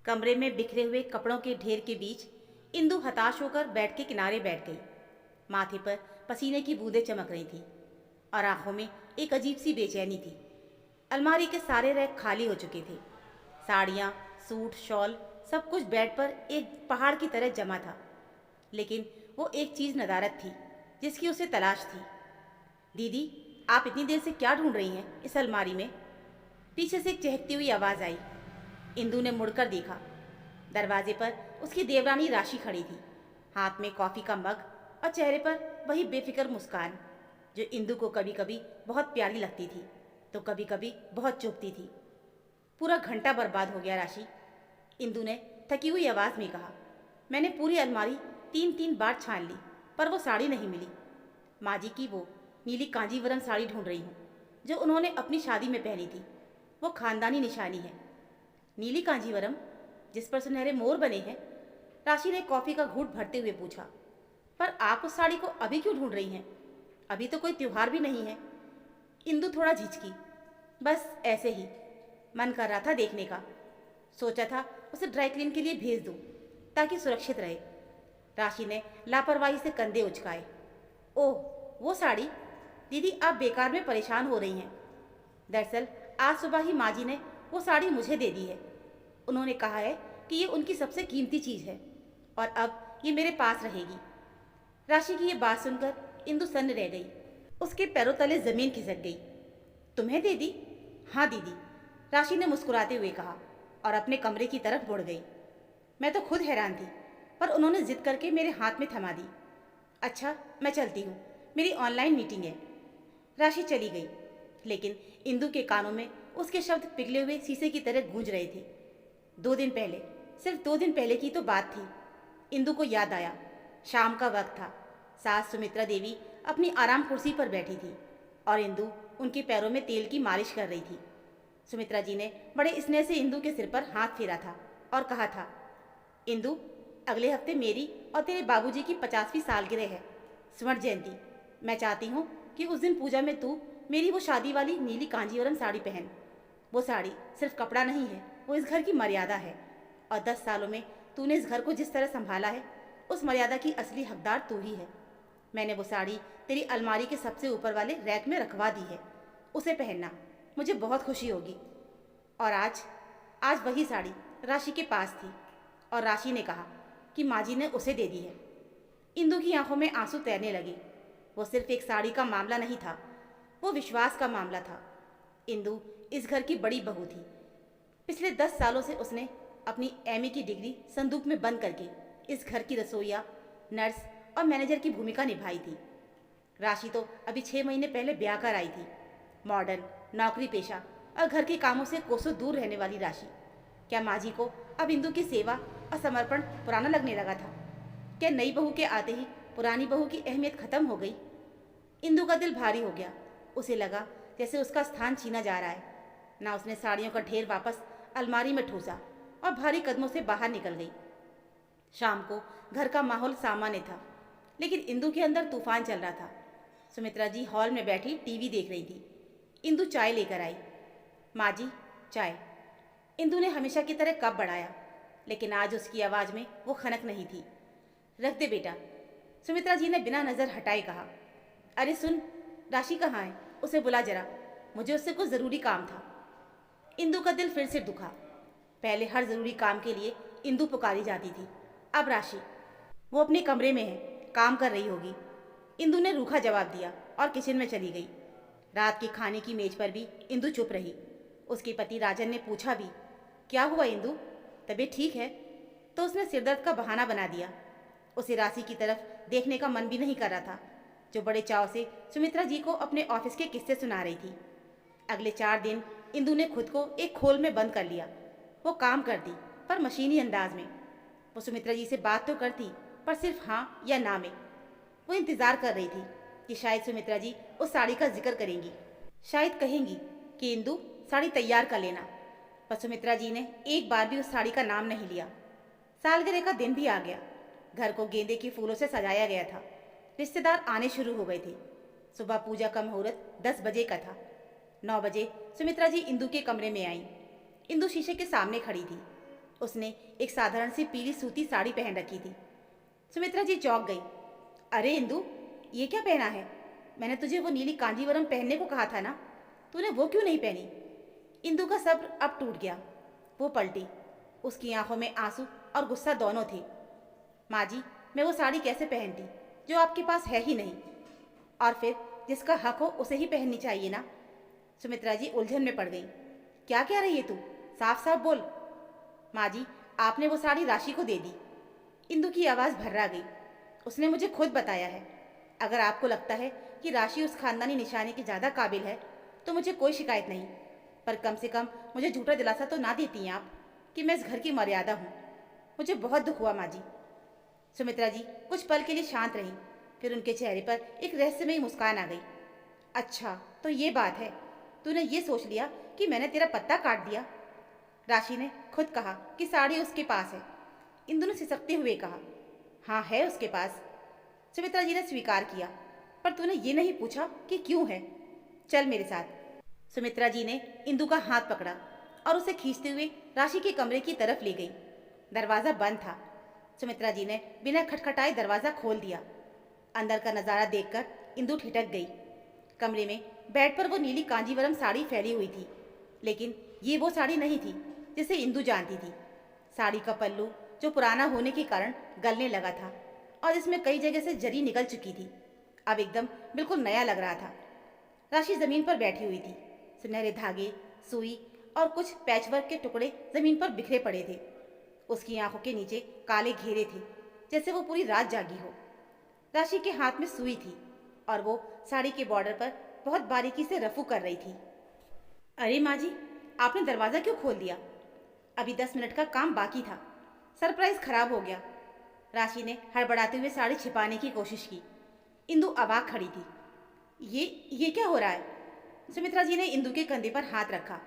कमरे में बिखरे हुए कपड़ों के ढेर के बीच इंदु हताश होकर बेड के किनारे बैठ गई। माथे पर पसीने की बूंदें चमक रही थी और आंखों में एक अजीब सी बेचैनी थी। अलमारी के सारे रैक खाली हो चुके थे। साड़ियाँ, सूट, शॉल सब कुछ बेड पर एक पहाड़ की तरह जमा था। लेकिन वो एक चीज़ नदारद थी जिसकी उसे तलाश थी। दीदी, आप इतनी देर से क्या ढूंढ रही हैं इस अलमारी में? पीछे से एक चहकती हुई आवाज़ आई। इंदु ने मुड़कर देखा। दरवाजे पर उसकी देवरानी राशि खड़ी थी, हाथ में कॉफ़ी का मग और चेहरे पर वही बेफिक्र मुस्कान जो इंदु को कभी कभी बहुत प्यारी लगती थी तो कभी कभी बहुत चुभती थी। पूरा घंटा बर्बाद हो गया राशि, इंदु ने थकी हुई आवाज़ में कहा। मैंने पूरी अलमारी 3-3 बार छान ली पर वो साड़ी नहीं मिली। माँ जी की वो नीली कांजीवरम साड़ी ढूंढ रही हूँ जो उन्होंने अपनी शादी में पहनी थी। वो खानदानी निशानी है। नीली कांजीवरम जिस पर सुनहरे मोर बने हैं? राशि ने कॉफ़ी का घूंट भरते हुए पूछा। पर आप उस साड़ी को अभी क्यों ढूंढ रही हैं? अभी तो कोई त्योहार भी नहीं है। इंदु थोड़ा झिझकी। बस ऐसे ही मन कर रहा था देखने का। सोचा था उसे ड्राई क्लीन के लिए भेज दूँ ताकि सुरक्षित रहे। राशि ने लापरवाही से कंधे उचकाए। ओह, वो साड़ी? दीदी, आप बेकार में परेशान हो रही हैं। दरअसल आज सुबह ही माँ जी ने वो साड़ी मुझे दे दी है। उन्होंने कहा है कि ये उनकी सबसे कीमती चीज़ है और अब ये मेरे पास रहेगी। राशि की ये बात सुनकर इंदु सन्न रह गई। उसके पैरों तले ज़मीन खिसक गई। तुम्हें दे दी? हाँ दीदी, राशि ने मुस्कुराते हुए कहा और अपने कमरे की तरफ मुड़ गई। मैं तो खुद हैरान थी पर उन्होंने जिद करके मेरे हाथ में थमा दी। अच्छा, मैं चलती हूँ, मेरी ऑनलाइन मीटिंग है। राशि चली गई, लेकिन इंदु के कानों में उसके शब्द पिघले हुए शीशे की तरह गूंज रहे थे। 2 दिन पहले, सिर्फ 2 दिन पहले की तो बात थी। इंदु को याद आया। शाम का वक्त था। सास सुमित्रा देवी अपनी आराम कुर्सी पर बैठी थी और इंदु उनके पैरों में तेल की मालिश कर रही थी। सुमित्रा जी ने बड़े स्नेह से इंदु के सिर पर हाथ फेरा था और कहा था, इंदु, अगले हफ्ते मेरी और तेरे बाबूजी की 50वीं सालगिरह है, स्वर्ण जयंती। मैं चाहती हूँ कि उस दिन पूजा में तू मेरी वो शादी वाली नीली कांजीवरम साड़ी पहन। वो साड़ी सिर्फ कपड़ा नहीं है, वो इस घर की मर्यादा है और 10 सालों में तूने इस घर को जिस तरह संभाला है उस मर्यादा की असली हकदार तू ही है। मैंने वो साड़ी तेरी अलमारी के सबसे ऊपर वाले रैक में रखवा दी है। उसे पहनना, मुझे बहुत खुशी होगी। और आज आज वही साड़ी राशि के पास थी और राशि ने कहा कि माँ जी ने उसे दे दी है। इंदु की आंखों में आंसू तैरने लगे। वो सिर्फ एक साड़ी का मामला नहीं था, वो विश्वास का मामला था। इंदु इस घर की बड़ी बहू थी। पिछले 10 सालों से उसने अपनी एमए की डिग्री संदूक में बंद करके इस घर की रसोइया, नर्स और मैनेजर की भूमिका निभाई थी। राशि तो अभी 6 महीने पहले ब्याह कर आई थी। मॉडर्न, नौकरी पेशा और घर के कामों से कोसों दूर रहने वाली राशि। क्या माँ जी को अब इंदु की सेवा और समर्पण पुराना लगने लगा था? क्या नई बहू के आते ही पुरानी बहू की अहमियत खत्म हो गई? इंदु का दिल भारी हो गया। उसे लगा जैसे उसका स्थान छीना जा रहा है। ना उसने साड़ियों का ढेर वापस अलमारी में ठूसा और भारी कदमों से बाहर निकल गई। शाम को घर का माहौल सामान्य था, लेकिन इंदु के अंदर तूफान चल रहा था। सुमित्रा जी हॉल में बैठी टीवी देख रही थी। इंदु चाय लेकर आई। माँ जी, चाय। इंदु ने हमेशा की तरह कप बढ़ाया, लेकिन आज उसकी आवाज़ में वो खनक नहीं थी। रख दे बेटा, सुमित्रा जी ने बिना नज़र हटाए कहा। अरे सुन, राशि कहाँ है? उसे बुला जरा, मुझे उससे कुछ ज़रूरी काम था। इंदु का दिल फिर से दुखा। पहले हर ज़रूरी काम के लिए इंदु पुकारी जाती थी, अब राशि। वो अपने कमरे में है, काम कर रही होगी। इंदु ने रूखा जवाब दिया और किचन में चली गई। रात के खाने की मेज पर भी इंदु चुप रही। उसके पति राजन ने पूछा भी, क्या हुआ इंदु, तबीयत ठीक है? तो उसने सिरदर्द का बहाना बना दिया। उसे राशि की तरफ देखने का मन भी नहीं कर रहा था, जो बड़े चाव से सुमित्रा जी को अपने ऑफिस के किस्से सुना रही थी। अगले 4 दिन इंदु ने खुद को एक खोल में बंद कर लिया। वो काम करती, पर मशीनी अंदाज में। वो सुमित्रा जी से बात तो करती, पर सिर्फ हाँ या ना में। वो इंतज़ार कर रही थी कि शायद सुमित्रा जी उस साड़ी का जिक्र करेंगी। शायद कहेंगी कि इंदु, साड़ी तैयार कर लेना। पर सुमित्रा जी ने एक बार भी उस साड़ी का नाम नहीं लिया। सालगिरह का दिन भी आ गया। घर को गेंदे के फूलों से सजाया गया था। रिश्तेदार आने शुरू हो गए थे। सुबह पूजा का मुहूर्त 10 बजे का था। 9 बजे सुमित्रा जी इंदु के कमरे में आईं। इंदु शीशे के सामने खड़ी थी। उसने एक साधारण सी पीली सूती साड़ी पहन रखी थी। सुमित्रा जी चौंक गई। अरे इंदु, ये क्या पहना है? मैंने तुझे वो नीली कांजीवरम पहनने को कहा था ना, तूने वो क्यों नहीं पहनी? इंदु का सब्र अब टूट गया। वो पलटी। उसकी आंखों में आंसू और गुस्सा दोनों थे। माँ जी, मैं वो साड़ी कैसे पहनती जो आपके पास है ही नहीं? और फिर जिसका हक हो उसे ही पहननी चाहिए ना। सुमित्रा जी उलझन में पड़ गई। क्या कह रही है तू? साफ साफ बोल। माँ जी, आपने वो साड़ी राशि को दे दी। इंदु की आवाज़ भर्रा गई। उसने मुझे खुद बताया है। अगर आपको लगता है कि राशि उस खानदानी निशाने की ज़्यादा काबिल है तो मुझे कोई शिकायत नहीं, पर कम से कम मुझे झूठा दिलासा तो ना देती हैं आप कि मैं इस घर की मर्यादा हूँ। मुझे बहुत दुख हुआ माँ जी। सुमित्रा जी कुछ पल के लिए शांत रहीं, फिर उनके चेहरे पर एक रहस्यमयी मुस्कान आ गई। अच्छा, तो ये बात है, तूने ये सोच लिया कि मैंने तेरा पत्ता काट दिया? राशि ने खुद कहा कि साड़ी उसके पास है। इंदु ने सिसकते हुए कहा, हाँ है उसके पास। सुमित्रा जी ने स्वीकार किया, पर तूने ये नहीं पूछा कि क्यों है। चल मेरे साथ। सुमित्रा जी ने इंदु का हाथ पकड़ा और उसे खींचते हुए राशि के कमरे की तरफ ले गई। दरवाज़ा बंद था। सुमित्रा जी ने बिना खटखटाए दरवाज़ा खोल दिया। अंदर का नज़ारा देखकर इंदु ठिठक गई। कमरे में बेड पर वो नीली कांजीवरम साड़ी फैली हुई थी, लेकिन ये वो साड़ी नहीं थी जिसे इंदु जानती थी। साड़ी का पल्लू, जो पुराना होने के कारण गलने लगा था और इसमें कई जगह से जरी निकल चुकी थी, अब एकदम बिल्कुल नया लग रहा था। राशि जमीन पर बैठी हुई थी। सुनहरे धागे, सुई और कुछ पैचवर्क के टुकड़े जमीन पर बिखरे पड़े थे। उसकी आंखों के नीचे काले घेरे थे, जैसे वो पूरी रात जागी हो। राशि के हाथ में सुई थी और वो साड़ी के बॉर्डर पर बहुत बारीकी से रफू कर रही थी। अरे माँ जी, आपने दरवाज़ा क्यों खोल दिया? अभी 10 मिनट का काम बाकी था। सरप्राइज खराब हो गया। राशि ने हड़बड़ाते हुए साड़ी छिपाने की कोशिश की। इंदु अवाक खड़ी थी। ये क्या हो रहा है? सुमित्रा जी ने इंदु के कंधे पर हाथ रखा।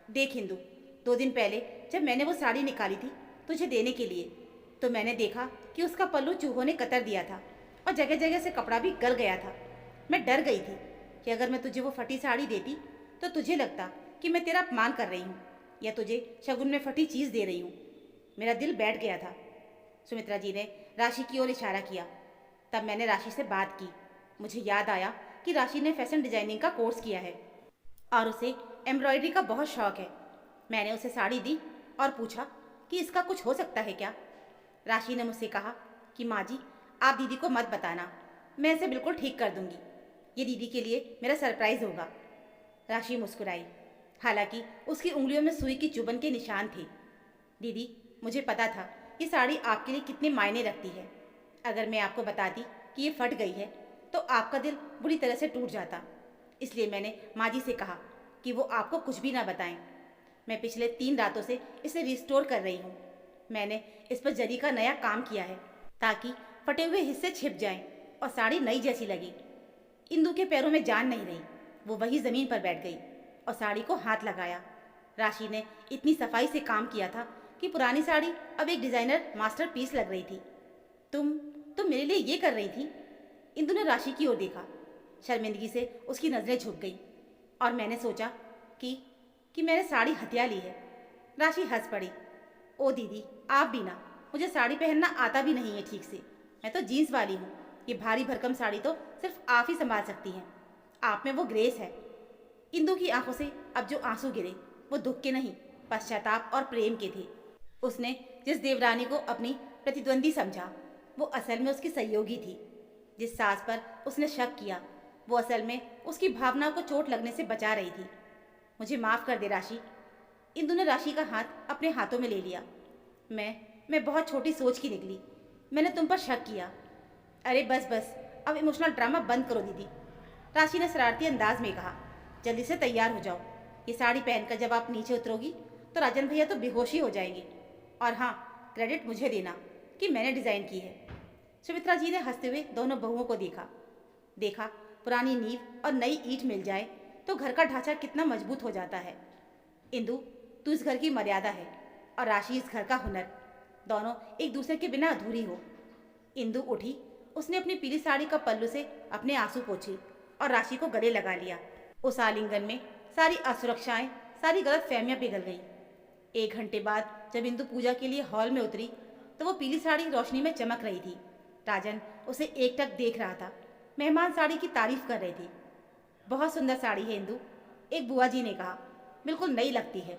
देख इंदु, 2 दिन पहले जब मैंने वो साड़ी निकाली थी तुझे देने के लिए, तो मैंने देखा कि उसका पल्लू चूहों ने कतर दिया था और जगह जगह से कपड़ा भी गल गया था। मैं डर गई थी कि अगर मैं तुझे वो फटी साड़ी देती तो तुझे लगता कि मैं तेरा अपमान कर रही हूँ या तुझे शगुन में फटी चीज़ दे रही हूँ। मेरा दिल बैठ गया था। सुमित्रा जी ने राशि की ओर इशारा किया। तब मैंने राशि से बात की। मुझे याद आया कि राशि ने फैशन डिजाइनिंग का कोर्स किया है और उसे एम्ब्रॉयडरी का बहुत शौक है। मैंने उसे साड़ी दी और पूछा कि इसका कुछ हो सकता है क्या। राशि ने मुझसे कहा कि माँ जी, आप दीदी को मत बताना, मैं इसे बिल्कुल ठीक कर दूंगी। ये दीदी के लिए मेरा सरप्राइज होगा। राशि मुस्कुराई, हालांकि उसकी उंगलियों में सुई की चुभन के निशान थे। दीदी, मुझे पता था ये साड़ी आपके लिए कितने मायने रखती है। अगर मैं आपको बताती कि ये फट गई है तो आपका दिल बुरी तरह से टूट जाता। इसलिए मैंने माँ जी से कहा कि वो आपको कुछ भी ना बताएं। मैं पिछले 3 रातों से इसे रिस्टोर कर रही हूँ। मैंने इस पर जरी का नया काम किया है ताकि फटे हुए हिस्से छिप जाएं और साड़ी नई जैसी लगे। इंदु के पैरों में जान नहीं रही। वो वही ज़मीन पर बैठ गई और साड़ी को हाथ लगाया। राशि ने इतनी सफाई से काम किया था कि पुरानी साड़ी अब एक डिज़ाइनर मास्टरपीस लग रही थी। तुम मेरे लिए ये कर रही थी? इंदु ने राशि की ओर देखा। शर्मिंदगी से उसकी नज़रें झुक गई और मैंने सोचा कि मैंने साड़ी हथिया ली है। राशि हंस पड़ी। ओ दीदी, आप भी ना, मुझे साड़ी पहनना आता भी नहीं है ठीक से। मैं तो जीन्स वाली हूँ। ये भारी भरकम साड़ी तो सिर्फ आप ही संभाल सकती हैं। आप में वो ग्रेस है। इंदु की आंखों से अब जो आंसू गिरे वो दुख के नहीं, पश्चाताप और प्रेम के थे। उसने जिस देवरानी को अपनी प्रतिद्वंदी समझा वो असल में उसकी सहयोगी थी। जिस सास पर उसने शक किया वो असल में उसकी भावना को चोट लगने से बचा रही थी। मुझे माफ़ कर दे राशि। इंदु ने राशि का हाथ अपने हाथों में ले लिया। मैं बहुत छोटी सोच की निकली। मैंने तुम पर शक किया। अरे बस बस, अब इमोशनल ड्रामा बंद करो दीदी। राशि ने शरारती अंदाज में कहा। जल्दी से तैयार हो जाओ। ये साड़ी पहनकर जब आप नीचे उतरोगी तो राजन भैया तो बेहोशी हो जाएंगे। और हाँ, क्रेडिट मुझे देना कि मैंने डिज़ाइन की है। सुमित्रा जी ने हंसते हुए दोनों बहुओं को देखा पुरानी नींव और नई ईंट मिल जाए तो घर का ढांचा कितना मजबूत हो जाता है। इंदु, तू इस घर की मर्यादा है और राशि इस घर का हुनर। दोनों एक दूसरे के बिना अधूरी हो। इंदु उठी। उसने अपनी पीली साड़ी का पल्लू से अपने आंसू पोंछे और राशि को गले लगा लिया। उस आलिंगन में सारी असुरक्षाएं, सारी गलत फहमियाँ पिघल गईं। 1 घंटे बाद जब इंदु पूजा के लिए हॉल में उतरी तो वो पीली साड़ी रोशनी में चमक रही थी। राजन उसे एकटक देख रहा था। मेहमान साड़ी की तारीफ कर रहे थे। बहुत सुंदर साड़ी है इंदु, एक बुआ जी ने कहा, बिल्कुल नई लगती है।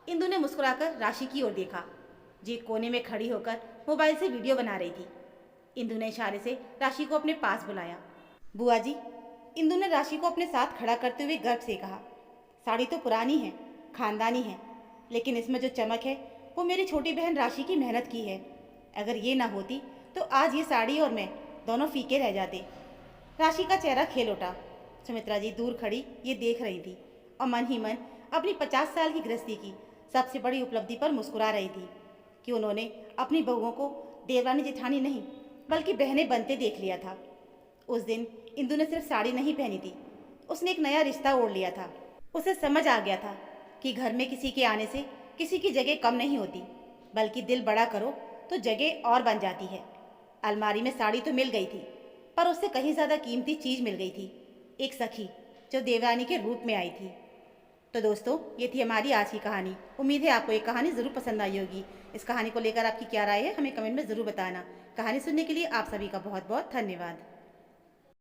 इंदु ने मुस्कुराकर राशि की ओर देखा, जी कोने में खड़ी होकर मोबाइल से वीडियो बना रही थी। इंदु ने इशारे से राशि को अपने पास बुलाया। बुआ जी, इंदु ने राशि को अपने साथ खड़ा करते हुए गर्व से कहा, साड़ी तो पुरानी है, खानदानी है, लेकिन इसमें जो चमक है वो मेरी छोटी बहन राशि की मेहनत की है। अगर ये ना होती तो आज ये साड़ी और मैं दोनों फीके रह जाते। राशि का चेहरा खेल उठा। सुमित्रा जी दूर खड़ी ये देख रही थी और मन ही मन अपनी 50 साल की गृहस्थी की सबसे बड़ी उपलब्धि पर मुस्कुरा रही थी कि उन्होंने अपनी बहुओं को देवरानी जेठानी नहीं बल्कि बहनें बनते देख लिया था। उस दिन इंदु ने सिर्फ साड़ी नहीं पहनी थी, उसने एक नया रिश्ता ओढ़ लिया था। उसे समझ आ गया था कि घर में किसी के आने से किसी की जगह कम नहीं होती, बल्कि दिल बड़ा करो तो जगह और बन जाती है। अलमारी में साड़ी तो मिल गई थी, पर उससे कहीं ज़्यादा कीमती चीज़ मिल गई थी, एक सखी जो देवरानी के रूप में आई थी। तो दोस्तों, ये थी हमारी आज की कहानी। उम्मीद है आपको ये कहानी ज़रूर पसंद आई होगी। इस कहानी को लेकर आपकी क्या राय है हमें कमेंट में ज़रूर बताना। कहानी सुनने के लिए आप सभी का बहुत बहुत धन्यवाद।